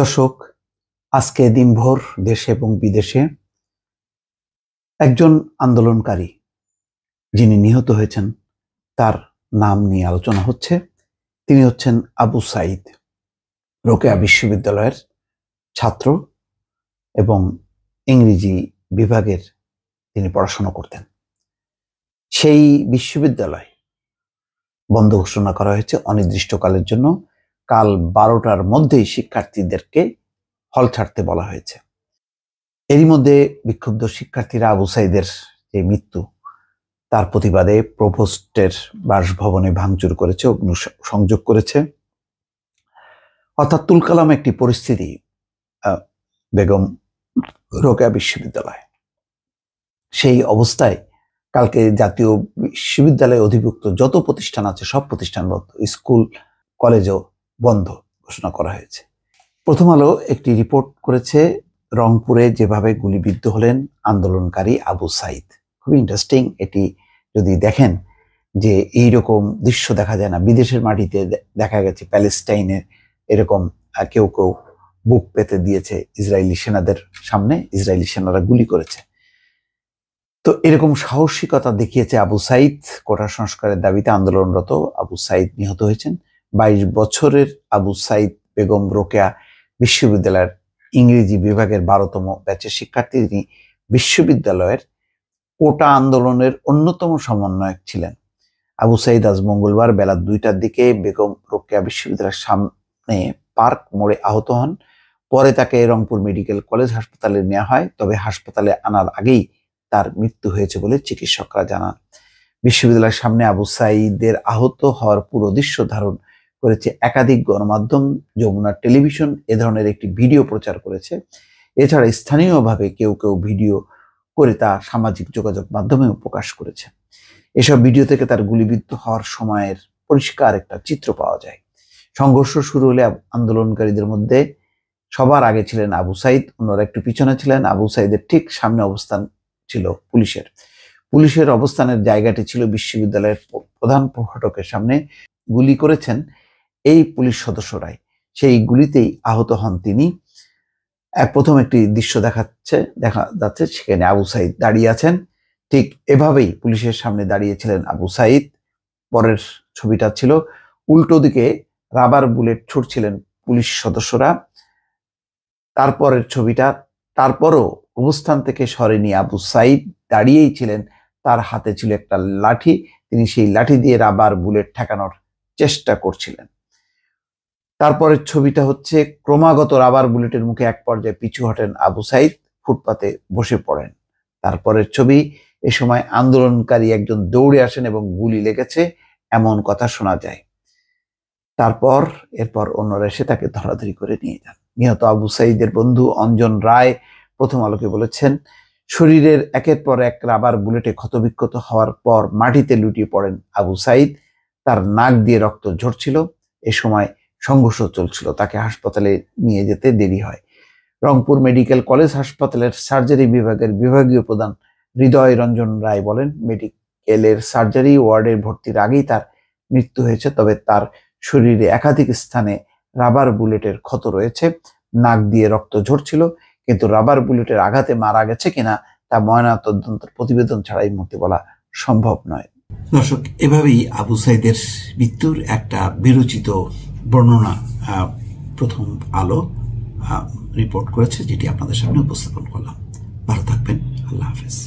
দর্শক, আজকে দিনভর দেশে এবং বিদেশে একজন আন্দোলনকারী যিনি নিহত হয়েছেন তার নাম নিয়ে আলোচনা হচ্ছে। তিনি হচ্ছেন আবু সাঈদ, রোকেয়া বিশ্ববিদ্যালয়ের ছাত্র এবং ইংরেজি বিভাগের তিনি পড়াশোনা করতেন। সেই বিশ্ববিদ্যালয় বন্ধ ঘোষণা করা হয়েছে অনির্দিষ্টকালের জন্য। কাল 12টার মধ্যেই শিক্ষার্থীদেরকে হল ছাড়তে বলা হয়েছে। এরই মধ্যে বিক্ষুব্ধ শিক্ষার্থীরা আবু সাঈদের যে মৃত্যু তার প্রতিবাদে প্রভোস্টের বাসভবনে ভাঙচুর করেছে, অগ্নিসংযোগ করেছে। অর্থাৎ তুলকালাম একটি পরিস্থিতি বেগম রোকেয়া বিশ্ববিদ্যালয়। সেই অবস্থায় কালকে জাতীয় বিশ্ববিদ্যালয়ে অধিভুক্ত যত প্রতিষ্ঠান আছে সব প্রতিষ্ঠান বন্ধ, স্কুল কলেজও বন্ধ ঘোষণা করা হয়েছে। প্রথম আলো একটি রিপোর্ট করেছে রংপুরে যেভাবে গুলিবিদ্ধ হলেন আন্দোলনকারী আবু সাঈদ। খুবই ইন্টারেস্টিং। এটি যদি দেখেন যে এইরকম দৃশ্য দেখা যায় না, বিদেশের মাটিতে দেখা গেছে। প্যালেস্টাইনের এরকম কেউ কেউ বুক পেতে দিয়েছে ইসরায়েলি সেনাদের সামনে, ইসরায়েলি সেনারা গুলি করেছে। তো এরকম সাহসিকতা দেখিয়েছে আবু সাঈদ। কোটা সংস্কারের দাবিতে আন্দোলনরত আবু সাঈদ নিহত হয়েছেন। 22 বছরের আবু সাঈদ বেগম রোকেয়া বিশ্ববিদ্যালয়ের ইংরেজি বিভাগের 12তম ব্যাচের শিক্ষার্থী। তিনি বিশ্ববিদ্যালয়ের কোটা আন্দোলনের অন্যতম সমন্বয়ক ছিলেন। আবু সাঈদ আজ মঙ্গলবার বেলা 2টার দিকে বেগম রোকেয়া বিশ্ববিদ্যালয়ের সামনে পার্ক মোড়ে আহত হন। পরে তাকে রংপুর মেডিকেল কলেজ হাসপাতালে নেওয়া হয়, তবে হাসপাতালে আনার আগেই তার মৃত্যু হয়েছে বলে চিকিৎসকরা জানান। বিশ্ববিদ্যালয়ের সামনে আবু সাঈদের আহত হওয়ার পুরো দৃশ্য ধারণ করেছে একাধিক গণমাধ্যম। যমুনা টেলিভিশন এ ধরনের একটি ভিডিও প্রচার করেছে। এছাড়া স্থানীয়ভাবে কেউ কেউ ভিডিও করে তা সামাজিক যোগাযোগ মাধ্যমেও প্রকাশ করেছে। এসব ভিডিও থেকে তার গুলিবিদ্ধ হওয়ার সময়ের পরিষ্কার একটা চিত্র পাওয়া যায়। সংঘর্ষ শুরু হলে আন্দোলনকারীদের মধ্যে সবার আগে ছিলেন আবু সাঈদ, অন্যরা একটু পিছনে ছিলেন। আবু সাঈদের ঠিক সামনে অবস্থান ছিল পুলিশের অবস্থানের জায়গাটি ছিল বিশ্ববিদ্যালয়ের প্রধান ফটকের সামনে। গুলি করেছেন এই পুলিশ সদস্যরাই। সেই গুলিতেই আহত হন তিনি। প্রথম একটি দৃশ্য দেখা যাচ্ছে, সেখানে আবু সাঈদ দাঁড়িয়ে আছেন। ঠিক এভাবেই পুলিশের সামনে দাঁড়িয়েছিলেন আবু সাঈদ। পরের ছবিটা ছিল উল্টো দিকে রাবার বুলেট ছুড়ছিলেন পুলিশ সদস্যরা। তারপরের ছবিটা, তারপরও অবস্থান থেকে সরেনি আবু সাঈদ, দাঁড়িয়েই ছিলেন। তার হাতে ছিল একটা লাঠি, তিনি সেই লাঠি দিয়ে রাবার বুলেট ঠেকানোর চেষ্টা করছিলেন। তারপরের ছবিটা হচ্ছে ক্রমাগত রাবার বুলেটের মুখে এক পর্যায়ে পিছু হটেন আবু সাঈদ, ফুটপাতে বসে পড়েন। তারপরের ছবি, এ সময় আন্দোলনকারী একজন দৌড়ে আসেন এবং গুলি লেগেছে এমন কথা শোনা যায়। এরপর অন্যরা এসে তাকে ধরাধরি করে নিয়ে যান। নিহত আবু সাঈদের বন্ধু অঞ্জন রায় প্রথম আলোকে বলেছেন, শরীরের একের পর এক রাবার বুলেটে ক্ষতবিক্ষত হওয়ার পর মাটিতে লুটিয়ে পড়েন আবু সাঈদ। তার নাক দিয়ে রক্ত ঝরছিল। এ সময় সংঘর্ষ চলছিল, তাকে হাসপাতালে নিয়ে যেতে দেরি হয়। রংপুর মেডিকেল কলেজ হাসপাতালের সার্জারি বিভাগের বিভাগীয় প্রধান হৃদয় রঞ্জন রায় বলেন, মেডিকেলের সার্জারি ওয়ার্ডে ভর্তির আগেই তার মৃত্যু হয়েছে। তবে তার শরীরে একাধিক স্থানে রাবার বুলেটের ক্ষত রয়েছে। নাক দিয়ে রক্ত ঝরছিল, কিন্তু রাবার বুলেটের আঘাতে মারা গেছে কিনা তা ময়নাতদন্তের প্রতিবেদন ছাড়াই মুহূর্তে বলা সম্ভব নয়। দর্শক, এভাবেই আবু সাঈদের মৃত্যুর একটা বিরচিত বর্ণনা প্রথম আলো রিপোর্ট করেছে, যেটি আপনাদের সামনে উপস্থাপন করলাম।